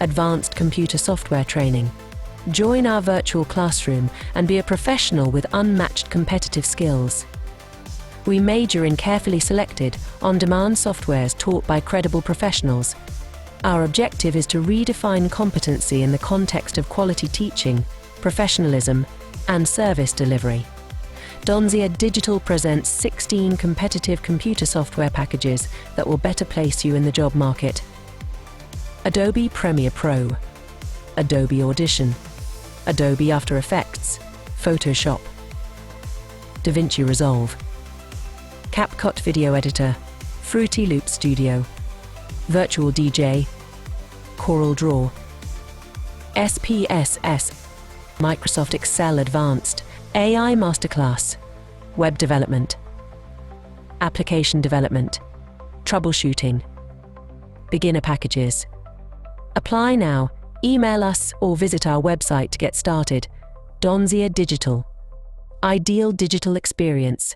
advanced computer software training. Join our virtual classroom and be a professional with unmatched competitive skills. We major in carefully selected, on-demand softwares taught by credible professionals. Our objective is to redefine competency in the context of quality teaching, professionalism, and service delivery. Donzier Digital presents 16 competitive computer software packages that will better place you in the job market. Adobe Premiere Pro, Adobe Audition, Adobe After Effects, Photoshop, DaVinci Resolve, CapCut Video Editor, Fruity Loop Studio, Virtual DJ, Coral Draw, SPSS, Microsoft Excel Advanced, AI Masterclass, Web Development, Application Development, Troubleshooting, Beginner Packages. Apply now, email us or visit our website to get started. Donzier Digital. Ideal digital experience.